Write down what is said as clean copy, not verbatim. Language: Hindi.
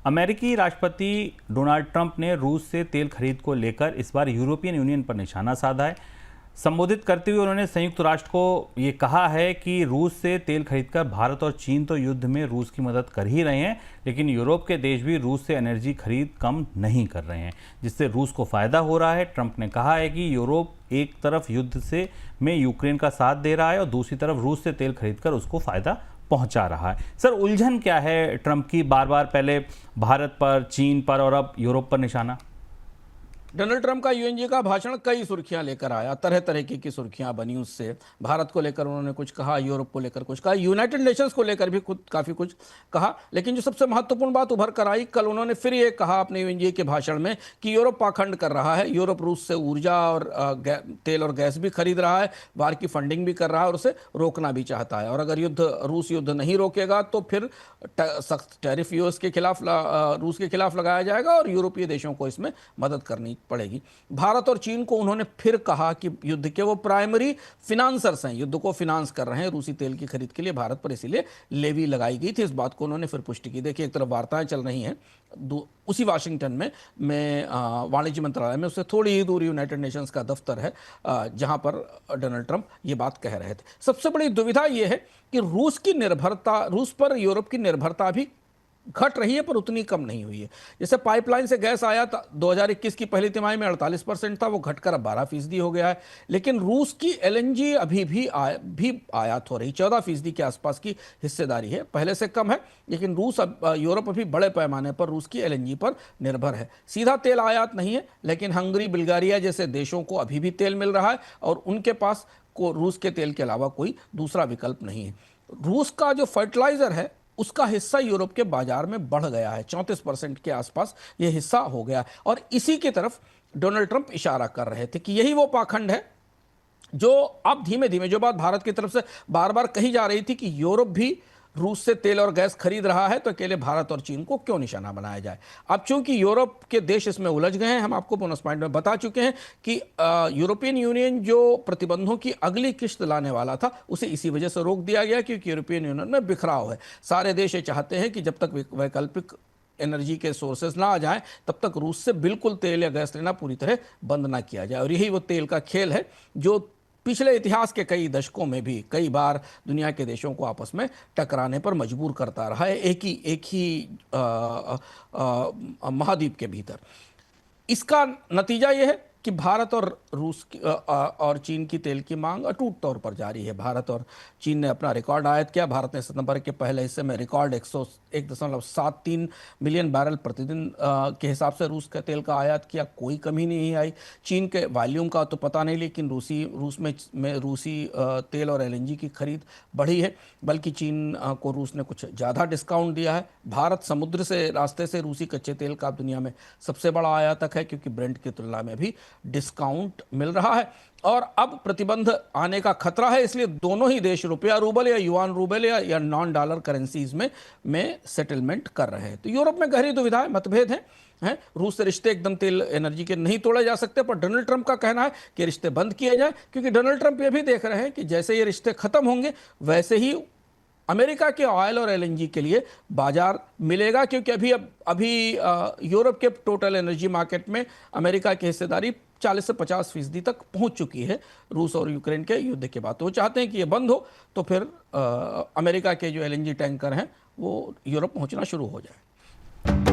अमेरिकी राष्ट्रपति डोनाल्ड ट्रंप ने रूस से तेल खरीद को लेकर इस बार यूरोपियन यूनियन पर निशाना साधा है। संबोधित करते हुए उन्होंने संयुक्त राष्ट्र को ये कहा है कि रूस से तेल खरीदकर भारत और चीन तो युद्ध में रूस की मदद कर ही रहे हैं, लेकिन यूरोप के देश भी रूस से एनर्जी खरीद कम नहीं कर रहे हैं, जिससे रूस को फायदा हो रहा है। ट्रंप ने कहा है कि यूरोप एक तरफ युद्ध से में यूक्रेन का साथ दे रहा है और दूसरी तरफ रूस से तेल खरीदकर उसको फायदा पहुंचा रहा है। सर, उलझन क्या है ट्रंप की? बार बार पहले भारत पर, चीन पर और अब यूरोप पर निशाना। डोनाल्ड ट्रंप का यूएनजी का भाषण कई सुर्खियां लेकर आया, तरह तरह की सुर्खियां बनी उससे। भारत को लेकर उन्होंने कुछ कहा, यूरोप को लेकर कुछ कहा, यूनाइटेड नेशंस को लेकर भी काफ़ी कुछ कहा। लेकिन जो सबसे महत्वपूर्ण बात उभर कर आई, कल उन्होंने फिर ये कहा अपने यूएनजी के भाषण में कि यूरोप पाखंड कर रहा है, यूरोप रूस से ऊर्जा और तेल और गैस भी खरीद रहा है, बाहर की फंडिंग भी कर रहा है और उसे रोकना भी चाहता है। और अगर रूस युद्ध नहीं रोकेगा तो फिर सख्त टैरिफ यूएस के खिलाफ, रूस के खिलाफ लगाया जाएगा और यूरोपीय देशों को इसमें मदद करनी पड़ेगी। भारत और चीन को उन्होंने फिर कहा कि युद्ध के वो प्राइमरी फिनांसर्स हैं, युद्ध को फिनांस कर रहे हैं रूसी तेल की खरीद के लिए भारत पर, इसीलिए लेवी लगाई गई थी। इस बात को उन्होंने फिर पुष्टि की। देखिए, एक तरफ वार्ताएं चल रही हैं उसी वाशिंगटन में वाणिज्य मंत्रालय में, उससे थोड़ी ही दूर यूनाइटेड नेशंस का दफ्तर है, जहां पर डोनाल्ड ट्रंप ये बात कह रहे थे। सबसे बड़ी दुविधा यह है कि रूस पर यूरोप की निर्भरता भी घट रही है, पर उतनी कम नहीं हुई है। जैसे पाइपलाइन से गैस आयात 2021 की पहली तिमाही में 48% था, वो घटकर अब 12% हो गया है। लेकिन रूस की एलएनजी अभी भी आयात हो रही, 14% के आसपास की हिस्सेदारी है, पहले से कम है। लेकिन यूरोप अभी बड़े पैमाने पर रूस की एलएनजी पर निर्भर है। सीधा तेल आयात नहीं है, लेकिन हंगरी, बुल्गारिया जैसे देशों को अभी भी तेल मिल रहा है और उनके पास रूस के तेल के अलावा कोई दूसरा विकल्प नहीं है। रूस का जो फर्टिलाइजर है उसका हिस्सा यूरोप के बाजार में बढ़ गया है, 34% के आसपास यह हिस्सा हो गया। और इसी की तरफ डोनाल्ड ट्रंप इशारा कर रहे थे कि यही वो पाखंड है जो अब धीमे धीमे, जो बात भारत की तरफ से बार बार कही जा रही थी कि यूरोप भी रूस से तेल और गैस खरीद रहा है, तो अकेले भारत और चीन को क्यों निशाना बनाया जाए। अब चूंकि यूरोप के देश इसमें उलझ गए हैं, हम आपको बोनस पॉइंट में बता चुके हैं कि यूरोपियन यूनियन जो प्रतिबंधों की अगली किश्त लाने वाला था उसे इसी वजह से रोक दिया गया, क्योंकि यूरोपियन यूनियन में बिखराव है। सारे देश ये चाहते हैं कि जब तक वैकल्पिक एनर्जी के सोर्सेज ना आ जाएं, तब तक रूस से बिल्कुल तेल या गैस लेना पूरी तरह बंद ना किया जाए। और यही वो तेल का खेल है जो पिछले इतिहास के कई दशकों में भी कई बार दुनिया के देशों को आपस में टकराने पर मजबूर करता रहा है, एक ही महाद्वीप के भीतर। इसका नतीजा यह है कि भारत और और चीन की तेल की मांग अटूट तौर पर जारी है। भारत और चीन ने अपना रिकॉर्ड आयात किया। भारत ने सितंबर के पहले हिस्से में रिकॉर्ड 101.73 मिलियन बैरल प्रतिदिन के हिसाब से रूस के तेल का आयात किया, कोई कमी नहीं आई। चीन के वॉल्यूम का तो पता नहीं, लेकिन रूसी तेल और एलएनजी की खरीद बढ़ी है, बल्कि चीन को रूस ने कुछ ज़्यादा डिस्काउंट दिया है। भारत समुद्र से रास्ते से रूसी कच्चे तेल का दुनिया में सबसे बड़ा आयातक है, क्योंकि ब्रेंट की तुलना में भी डिस्काउंट मिल रहा है। और अब प्रतिबंध आने का खतरा है, इसलिए दोनों ही देश रुपया रूबल या युआन रूबल या नॉन डॉलर करेंसीज में सेटलमेंट कर रहे हैं। तो यूरोप में गहरी दुविधा है, मतभेद हैं। रूस से रिश्ते एकदम तेल एनर्जी के नहीं तोड़े जा सकते, पर डोनाल्ड ट्रंप का कहना है कि रिश्ते बंद किए जाए, क्योंकि डोनाल्ड ट्रंप ये भी देख रहे हैं कि जैसे ये रिश्ते खत्म होंगे वैसे ही अमेरिका के ऑयल और एलएनजी के लिए बाजार मिलेगा, क्योंकि अभी यूरोप के टोटल एनर्जी मार्केट में अमेरिका की हिस्सेदारी 40 से 50% तक पहुंच चुकी है रूस और यूक्रेन के युद्ध के बाद। तो वो चाहते हैं कि ये बंद हो, तो फिर अमेरिका के जो एलएनजी टैंकर हैं वो यूरोप पहुंचना शुरू हो जाए।